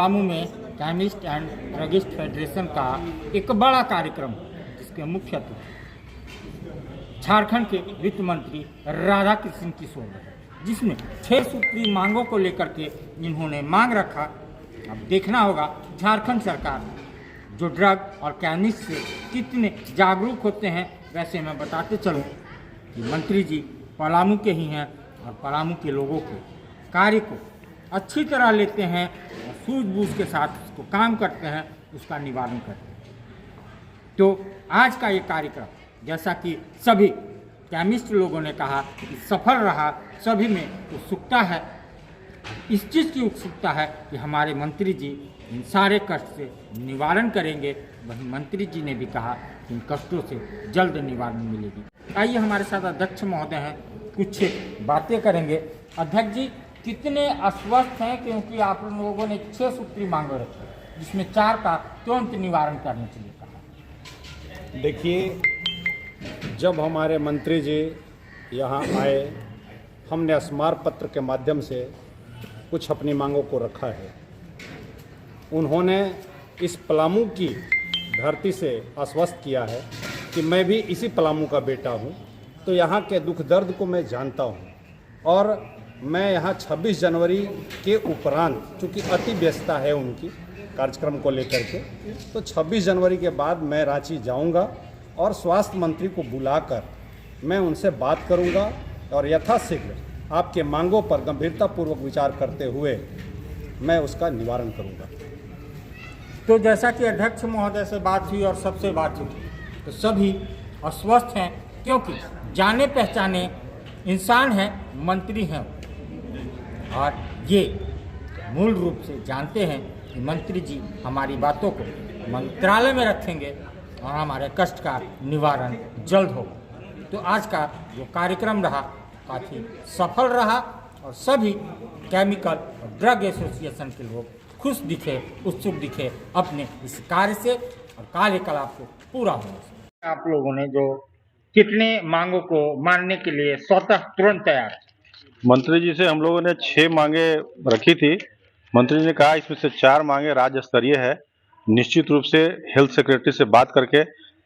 पलामू में chemist and druggist federation का एक बड़ा कार्यक्रम है, जिसके मुख्य अतिथि झारखंड के वित्त मंत्री राधा कृष्ण किशोर है, जिसमें 6 सूत्री मांगों को लेकर के इन्होंने मांग रखा। अब देखना होगा झारखंड सरकार जो ड्रग और केमिस्ट से कितने जागरूक होते हैं। वैसे मैं बताते चलूँ कि मंत्री जी पलामू के ही हैं और पलामू के लोगों के कार्य को अच्छी तरह लेते हैं और सूझबूझ के साथ उसको काम करते हैं, उसका निवारण करते हैं। तो आज का ये कार्यक्रम जैसा कि सभी केमिस्ट लोगों ने कहा कि सफल रहा, सभी में उत्सुकता है, इस चीज़ की उत्सुकता है कि हमारे मंत्री जी इन सारे कष्ट से निवारण करेंगे। वहीं मंत्री जी ने भी कहा कि इन कष्टों से जल्द निवारण मिलेगी। आइए हमारे साथ अध्यक्ष महोदय हैं, कुछ बातें करेंगे। अध्यक्ष जी, कितने अस्वस्थ हैं, क्योंकि आप लोगों ने 6 सूत्री मांगे रखे, जिसमें 4 का तुरंत निवारण करने के लिए कहा। देखिए, जब हमारे मंत्री जी यहाँ आए, हमने स्मारक पत्र के माध्यम से कुछ अपनी मांगों को रखा है। उन्होंने इस पलामू की धरती से आश्वस्त किया है कि मैं भी इसी पलामू का बेटा हूँ, तो यहाँ के दुख दर्द को मैं जानता हूँ और मैं यहाँ 26 जनवरी के उपरांत, चूँकि अति व्यस्तता है उनकी कार्यक्रम को लेकर के, तो 26 जनवरी के बाद मैं रांची जाऊँगा और स्वास्थ्य मंत्री को बुलाकर मैं उनसे बात करूँगा और यथाशीघ्र आपके मांगों पर गंभीरतापूर्वक विचार करते हुए मैं उसका निवारण करूँगा। तो जैसा कि अध्यक्ष महोदय से बात हुई और सबसे बात हुई, तो सभी अस्वस्थ हैं, क्योंकि जाने पहचाने इंसान हैं, मंत्री हैं और ये मूल रूप से जानते हैं कि मंत्री जी हमारी बातों को मंत्रालय में रखेंगे और हमारे कष्ट का निवारण जल्द होगा। तो आज का जो कार्यक्रम रहा काफ़ी सफल रहा और सभी केमिकल और ड्रग एसोसिएशन के लोग खुश दिखे, उत्सुक दिखे अपने इस कार्य से और कार्यकलाप को पूरा होने से। आप लोगों ने जो कितने मांगों को मानने के लिए स्वतः तुरंत तैयार है? मंत्री जी से हम लोगों ने 6 मांगे रखी थी। मंत्री जी ने कहा इसमें से 4 मांगे राज्य स्तरीय है। निश्चित रूप से हेल्थ सेक्रेटरी से बात करके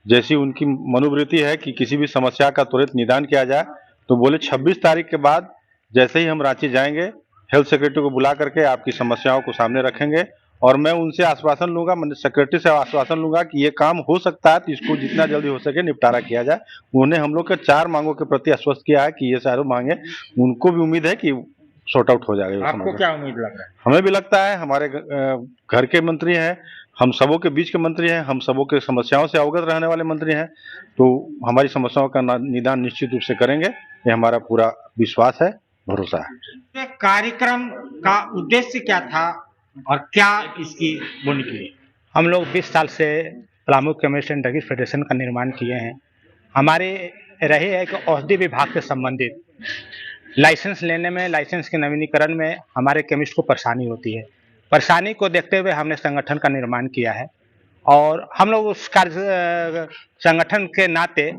जैसी उनकी मनोवृत्ति है कि किसी भी समस्या का त्वरित निदान किया जाए, तो बोले 26 तारीख के बाद जैसे ही हम रांची जाएंगे, हेल्थ सेक्रेटरी को बुला करके आपकी समस्याओं को सामने रखेंगे और मैं उनसे आश्वासन लूंगा, सेक्रेटरी से आश्वासन लूंगा कि ये काम हो सकता है तो इसको जितना जल्दी हो सके निपटारा किया जाए। उन्होंने हम लोग के 4 मांगों के प्रति आश्वस्त किया है कि ये सारे मांगे उनको भी उम्मीद है कि सॉर्ट आउट हो जाएगा। आपको क्या उम्मीद लग रहा है? हमें भी लगता है, हमारे घर के मंत्री हैं, हम सबों के बीच के मंत्री हैं, हम सबों के समस्याओं से अवगत रहने वाले मंत्री हैं, तो हमारी समस्याओं का निदान निश्चित रूप से करेंगे, ये हमारा पूरा विश्वास है, भरोसा है। कार्यक्रम का उद्देश्य क्या था और क्या इसकी बुनियाद है? हम लोग 20 साल से Palamu chemist and druggist federation का निर्माण किए हैं। हमारे रहे है कि औषधि विभाग से संबंधित लाइसेंस लेने में, लाइसेंस के नवीनीकरण में हमारे केमिस्ट को परेशानी होती है। परेशानी को देखते हुए हमने संगठन का निर्माण किया है और हम लोग उस कार्य संगठन के नाते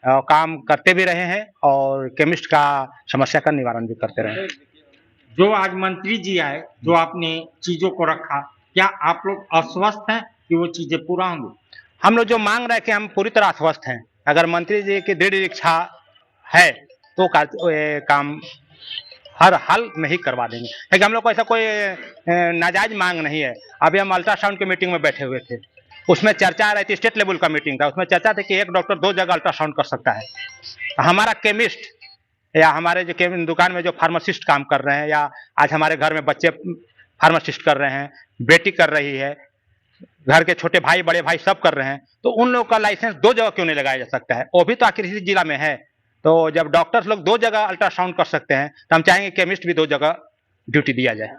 काम करते भी रहे हैं और केमिस्ट का समस्या का निवारण भी करते रहे हैं। जो आज मंत्री जी आए, जो आपने चीजों को रखा, क्या आप लोग आश्वस्त हैं कि वो चीजें पूरा होंगी? हम लोग जो मांग रहे हैं कि हम पूरी तरह आश्वस्त हैं। अगर मंत्री जी की दृढ़ इच्छा है तो काम हर हाल में ही करवा देंगे, क्योंकि हम लोग को ऐसा कोई नाजायज मांग नहीं है। अभी हम अल्ट्रासाउंड की मीटिंग में बैठे हुए थे, उसमें चर्चा आ रही थी, स्टेट लेवल का मीटिंग था, उसमें चर्चा थी कि एक डॉक्टर 2 जगह अल्ट्रासाउंड कर सकता है। हमारा केमिस्ट या हमारे जो दुकान में जो फार्मासिस्ट काम कर रहे हैं, या आज हमारे घर में बच्चे फार्मासिस्ट कर रहे हैं, बेटी कर रही है, घर के छोटे भाई बड़े भाई सब कर रहे हैं, तो उन लोगों का लाइसेंस 2 जगह क्यों नहीं लगाया जा सकता है? वो भी तो आखिर इसी जिला में है। तो जब डॉक्टर्स लोग 2 जगह अल्ट्रासाउंड कर सकते हैं, तो हम चाहेंगे केमिस्ट भी 2 जगह ड्यूटी दिया जाए।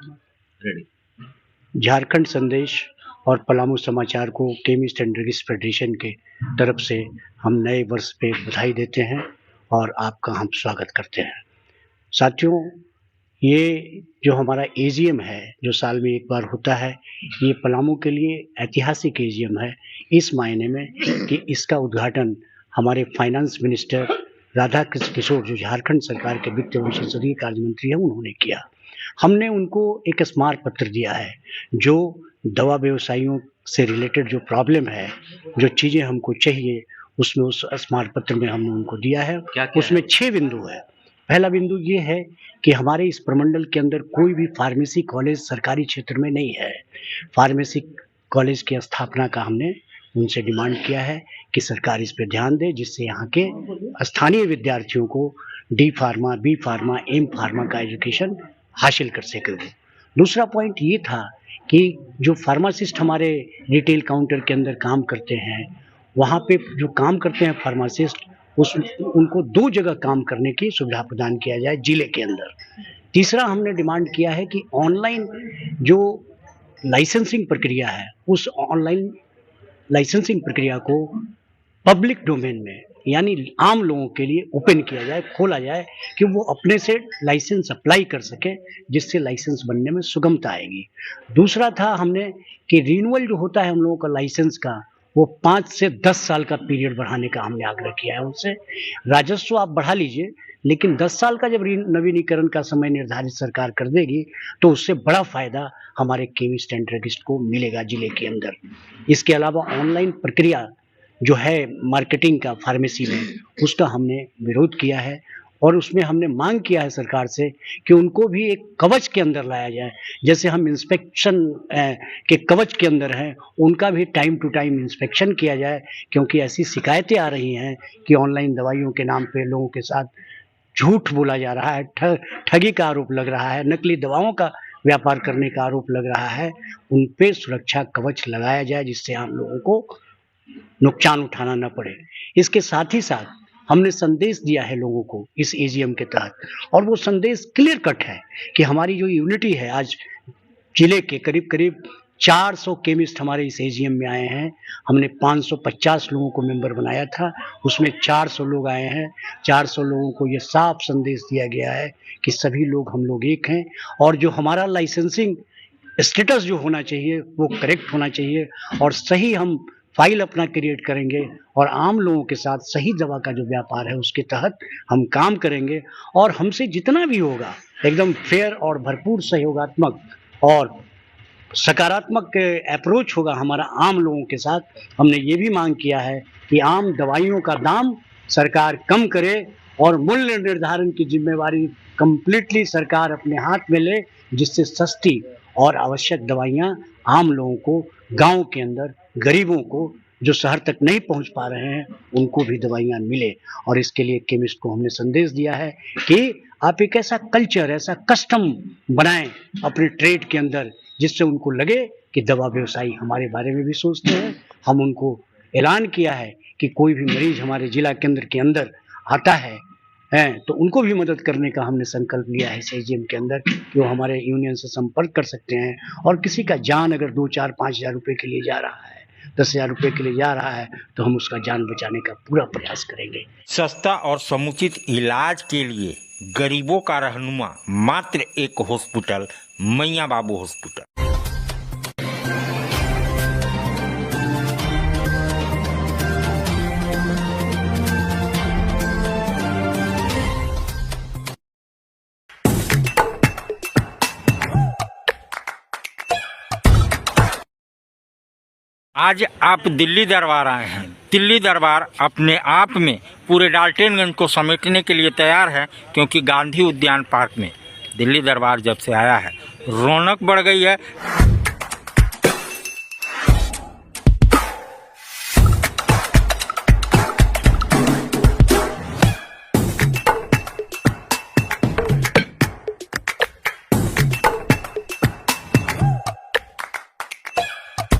झारखंड संदेश और पलामू समाचार को केमिस्ट एंड ड्रगिस्ट फेडरेशन के तरफ से हम नए वर्ष पे बधाई देते हैं और आपका हम स्वागत करते हैं। साथियों, ये जो हमारा एजीएम है, जो साल में एक बार होता है, ये पलामू के लिए ऐतिहासिक एजीएम है, इस मायने में कि इसका उद्घाटन हमारे फाइनेंस मिनिस्टर राधा कृष्ण किशोर, जो झारखंड सरकार के वित्त एवं संसदीय कार्य मंत्री हैं, उन्होंने किया। हमने उनको एक स्मारक पत्र दिया है जो दवा व्यवसायियों से रिलेटेड जो प्रॉब्लम है, जो चीज़ें हमको चाहिए, उसमें उस स्मारक पत्र में हमने उनको दिया है। उसमें 6 बिंदु है। पहला बिंदु ये है कि हमारे इस प्रमंडल के अंदर कोई भी फार्मेसी कॉलेज सरकारी क्षेत्र में नहीं है। फार्मेसी कॉलेज की स्थापना का हमने उनसे डिमांड किया है कि सरकार इस पे ध्यान दे, जिससे यहाँ के स्थानीय विद्यार्थियों को D pharma, B pharma, M pharma का एजुकेशन हासिल कर सके। दूसरा पॉइंट ये था कि जो फार्मासिस्ट हमारे रिटेल काउंटर के अंदर काम करते हैं, वहाँ पे जो काम करते हैं फार्मासिस्ट, उनको 2 जगह काम करने की सुविधा प्रदान किया जाए जिले के अंदर। तीसरा हमने डिमांड किया है कि ऑनलाइन जो लाइसेंसिंग प्रक्रिया है, उस ऑनलाइन लाइसेंसिंग प्रक्रिया को पब्लिक डोमेन में, यानी आम लोगों के लिए ओपन किया जाए, खोला जाए, कि वो अपने से लाइसेंस अप्लाई कर सके, जिससे लाइसेंस बनने में सुगमता आएगी। दूसरा था हमने कि रिन्यूअल जो होता है हम लोगों का लाइसेंस का, वो 5 से 10 साल का पीरियड बढ़ाने का हमने आग्रह किया है उनसे। राजस्व आप बढ़ा लीजिए, लेकिन 10 साल का जब नवीनीकरण का समय निर्धारित सरकार कर देगी, तो उससे बड़ा फायदा हमारे केमिस्ट एंड ड्रगिस्ट को मिलेगा जिले के अंदर। इसके अलावा ऑनलाइन प्रक्रिया जो है मार्केटिंग का फार्मेसी में, उसका हमने विरोध किया है और उसमें हमने मांग किया है सरकार से कि उनको भी एक कवच के अंदर लाया जाए। जैसे हम इंस्पेक्शन के कवच के अंदर हैं, उनका भी टाइम टू टाइम इंस्पेक्शन किया जाए, क्योंकि ऐसी शिकायतें आ रही हैं कि ऑनलाइन दवाइयों के नाम पे लोगों के साथ झूठ बोला जा रहा है, ठगी का आरोप लग रहा है, नकली दवाओं का व्यापार करने का आरोप लग रहा है। उन पे सुरक्षा कवच लगाया जाए, जिससे आम लोगों को नुकसान उठाना न पड़े। इसके साथ ही साथ हमने संदेश दिया है लोगों को इस एजीएम के तहत, और वो संदेश क्लियर कट है कि हमारी जो यूनिटी है, आज जिले के करीब करीब 400 केमिस्ट हमारे इस एजीएम में आए हैं। हमने 550 लोगों को मेंबर बनाया था, उसमें 400 लोग आए हैं। 400 लोगों को ये साफ संदेश दिया गया है कि सभी लोग हम लोग एक हैं, और जो हमारा लाइसेंसिंग स्टेटस जो होना चाहिए वो करेक्ट होना चाहिए, और सही हम फाइल अपना क्रिएट करेंगे, और आम लोगों के साथ सही दवा का जो व्यापार है उसके तहत हम काम करेंगे। और हमसे जितना भी होगा एकदम फेयर और भरपूर सहयोगात्मक और सकारात्मक अप्रोच होगा हमारा आम लोगों के साथ। हमने ये भी मांग किया है कि आम दवाइयों का दाम सरकार कम करे और मूल्य निर्धारण की जिम्मेवारी कंप्लीटली सरकार अपने हाथ में ले, जिससे सस्ती और आवश्यक दवाइयाँ आम लोगों को, गांव के अंदर गरीबों को, जो शहर तक नहीं पहुंच पा रहे हैं, उनको भी दवाइयाँ मिले। और इसके लिए केमिस्ट को हमने संदेश दिया है कि आप एक ऐसा कल्चर, ऐसा कस्टम बनाएं अपने ट्रेड के अंदर, जिससे उनको लगे कि दवा व्यवसायी हमारे बारे में भी सोचते हैं। हम उनको ऐलान किया है कि कोई भी मरीज हमारे जिला केंद्र के अंदर आता है तो उनको भी मदद करने का हमने संकल्प लिया है इस एजीएम के अंदर, कि वो हमारे यूनियन से संपर्क कर सकते हैं। और किसी का जान अगर 2, 4, 5 हज़ार रुपये के लिए जा रहा है, 10 हज़ार रुपये के लिए जा रहा है, तो हम उसका जान बचाने का पूरा प्रयास करेंगे। सस्ता और समुचित इलाज के लिए गरीबों का रहनुमा मात्र एक हॉस्पिटल, मैया बाबू हॉस्पिटल। आज आप दिल्ली दरबार आए हैं। दिल्ली दरबार अपने आप में पूरे डाल्टनगंज को समेटने के लिए तैयार है, क्योंकि गांधी उद्यान पार्क में दिल्ली दरबार जब से आया है रौनक बढ़ गई है।